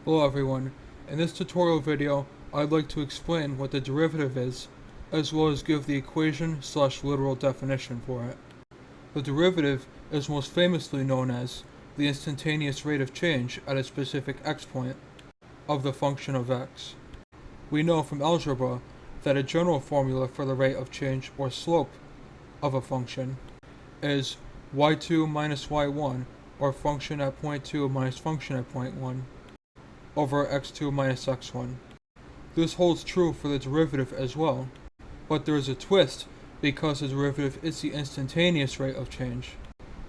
Hello everyone, in this tutorial video I'd like to explain what the derivative is, as well as give the equation/literal definition for it. The derivative is most famously known as the instantaneous rate of change at a specific x point of the function of x. We know from algebra that a general formula for the rate of change or slope of a function is y2 minus y1, or function at point 2 minus function at point 1, over x2 minus x1. This holds true for the derivative as well, but there is a twist because the derivative is the instantaneous rate of change,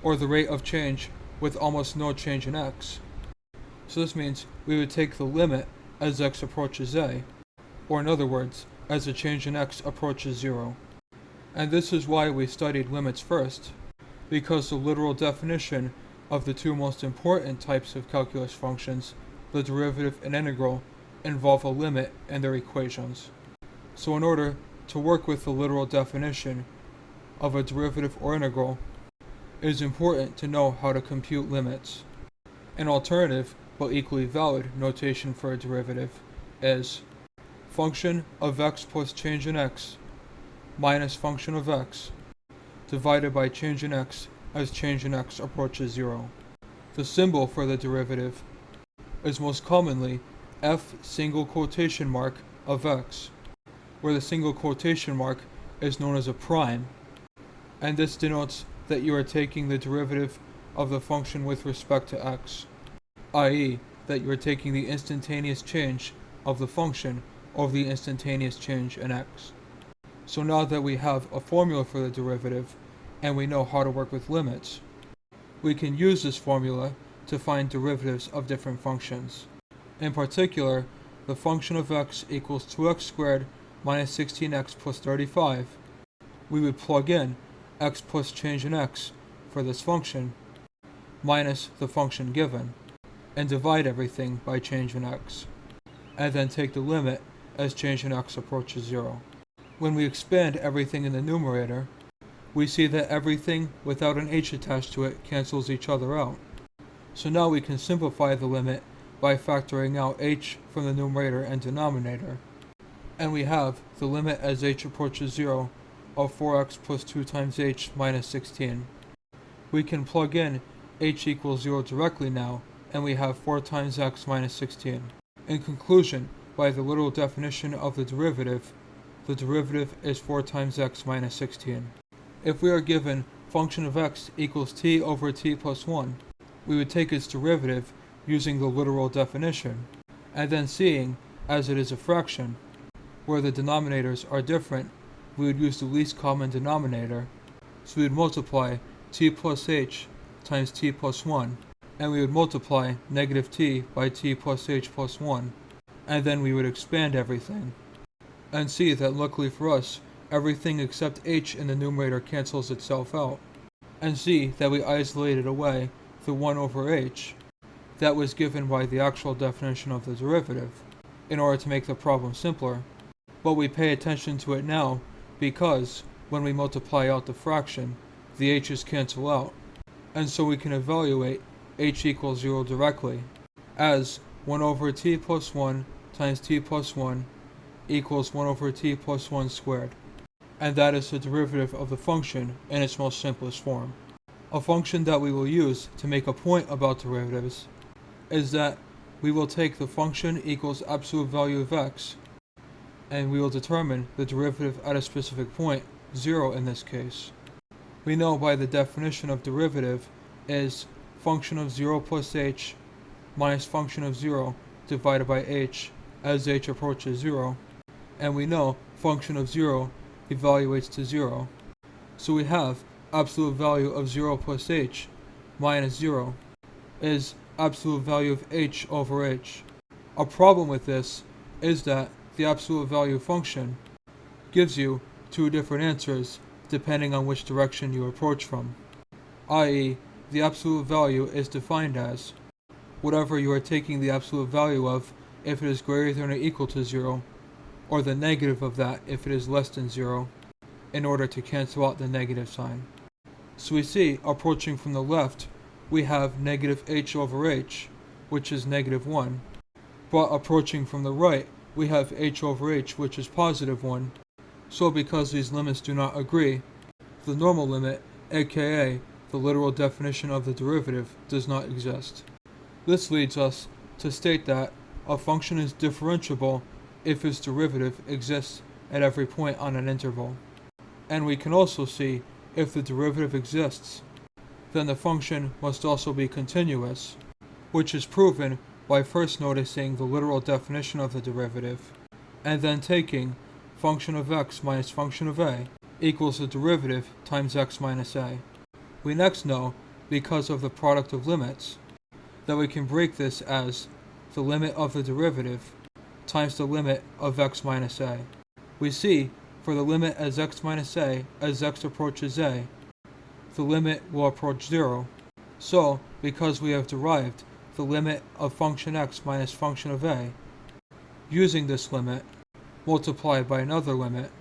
or the rate of change with almost no change in x. So this means we would take the limit as x approaches a, or in other words, as the change in x approaches 0. And this is why we studied limits first, because the literal definition of the two most important types of calculus functions, the derivative and integral, involve a limit and their equations. So in order to work with the literal definition of a derivative or integral, it is important to know how to compute limits. An alternative, but equally valid, notation for a derivative is function of x plus change in x minus function of x divided by change in x as change in x approaches 0. The symbol for the derivative is most commonly f single quotation mark of x, where the single quotation mark is known as a prime, and this denotes that you are taking the derivative of the function with respect to x, i.e. that you are taking the instantaneous change of the function over the instantaneous change in x. So now that we have a formula for the derivative, and we know how to work with limits, we can use this formula to find derivatives of different functions. In particular, the function of x equals 2x squared minus 16x plus 35. We would plug in x plus change in x for this function, minus the function given, and divide everything by change in x, and then take the limit as change in x approaches 0. When we expand everything in the numerator, we see that everything without an h attached to it cancels each other out. So now we can simplify the limit by factoring out h from the numerator and denominator, and we have the limit as h approaches 0 of 4x plus 2 times h minus 16. We can plug in h equals 0 directly now, and we have 4 times x minus 16. In conclusion, by the literal definition of the derivative is 4 times x minus 16. If we are given function of x equals t over t plus 1, we would take its derivative using the literal definition, and then seeing, as it is a fraction, where the denominators are different, we would use the least common denominator, so we would multiply t plus h times t plus 1, and we would multiply negative t by t plus h plus 1, and then we would expand everything, and see that luckily for us, everything except h in the numerator cancels itself out, and see that we isolated away the 1 over h that was given by the actual definition of the derivative, in order to make the problem simpler. But we pay attention to it now because when we multiply out the fraction, the h's cancel out, and so we can evaluate h equals 0 directly, as 1 over t plus 1 times t plus 1 equals 1 over t plus 1 squared. And that is the derivative of the function in its most simplest form. A function that we will use to make a point about derivatives is that we will take the function equals absolute value of x, and we will determine the derivative at a specific point, 0 in this case. We know by the definition of derivative is function of 0 plus h minus function of 0 divided by h as h approaches 0, and we know function of 0 evaluates to 0. So we have absolute value of 0 plus h minus 0 is absolute value of h over h. A problem with this is that the absolute value function gives you two different answers depending on which direction you approach from, i.e. the absolute value is defined as whatever you are taking the absolute value of if it is greater than or equal to 0, or the negative of that if it is less than 0, in order to cancel out the negative sign. So we see, approaching from the left, we have negative h over h, which is negative 1, But approaching from the right, we have h over h, which is positive 1. So because these limits do not agree, the normal limit, aka the literal definition of the derivative, does not exist. This leads us to state that a function is differentiable if its derivative exists at every point on an interval. And we can also see if the derivative exists, then the function must also be continuous, which is proven by first noticing the literal definition of the derivative, and then taking function of x minus function of a equals the derivative times x minus a. We next know, because of the product of limits, that we can break this as the limit of the derivative times the limit of x minus a. We see, for the limit as x minus a, as x approaches a, the limit will approach 0. So, because we have derived the limit of function x minus function of a, using this limit, multiplied by another limit,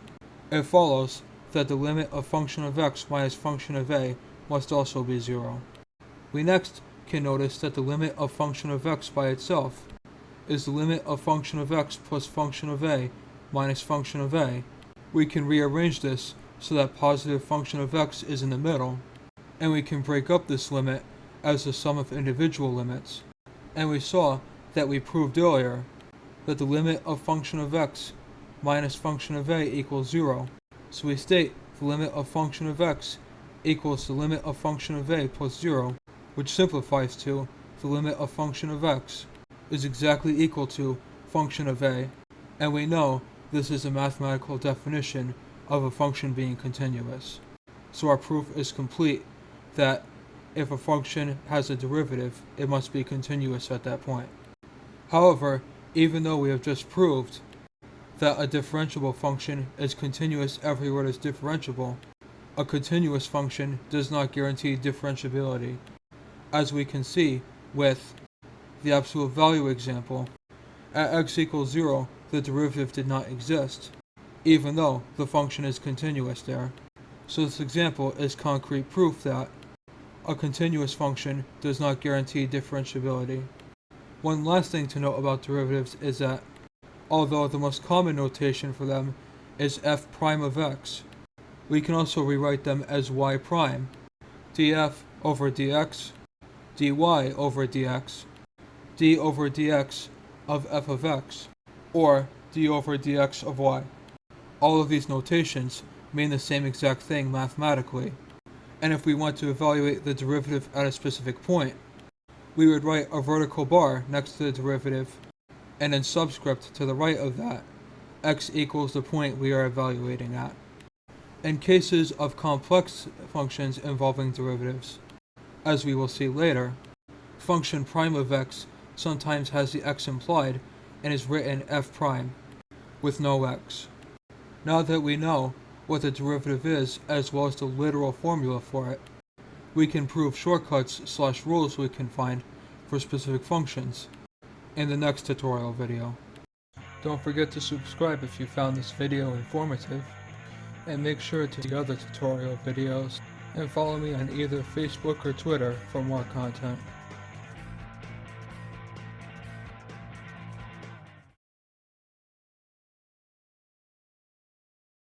it follows that the limit of function of x minus function of a must also be 0. We next can notice that the limit of function of x by itself is the limit of function of x plus function of a minus function of a. We can rearrange this so that positive function of x is in the middle, and we can break up this limit as the sum of individual limits. And we saw that we proved earlier that the limit of function of x minus function of a equals 0. So we state the limit of function of x equals the limit of function of a plus 0, which simplifies to the limit of function of x is exactly equal to function of a, and we know this is a mathematical definition of a function being continuous. So our proof is complete that if a function has a derivative, it must be continuous at that point. However, even though we have just proved that a differentiable function is continuous everywhere it is differentiable, a continuous function does not guarantee differentiability. As we can see with the absolute value example, at x equals 0, the derivative did not exist, even though the function is continuous there. So this example is concrete proof that a continuous function does not guarantee differentiability. One last thing to note about derivatives is that, although the most common notation for them is f prime of x, we can also rewrite them as y prime, df over dx, dy over dx, d over dx of f of x, or d over dx of y. All of these notations mean the same exact thing mathematically, and if we want to evaluate the derivative at a specific point, we would write a vertical bar next to the derivative, and in subscript to the right of that, x equals the point we are evaluating at. In cases of complex functions involving derivatives, as we will see later, function prime of x sometimes has the x implied and is written f prime, with no x. Now that we know what the derivative is as well as the literal formula for it, we can prove shortcuts/rules we can find for specific functions in the next tutorial video. Don't forget to subscribe if you found this video informative, and make sure to see other tutorial videos, and follow me on either Facebook or Twitter for more content.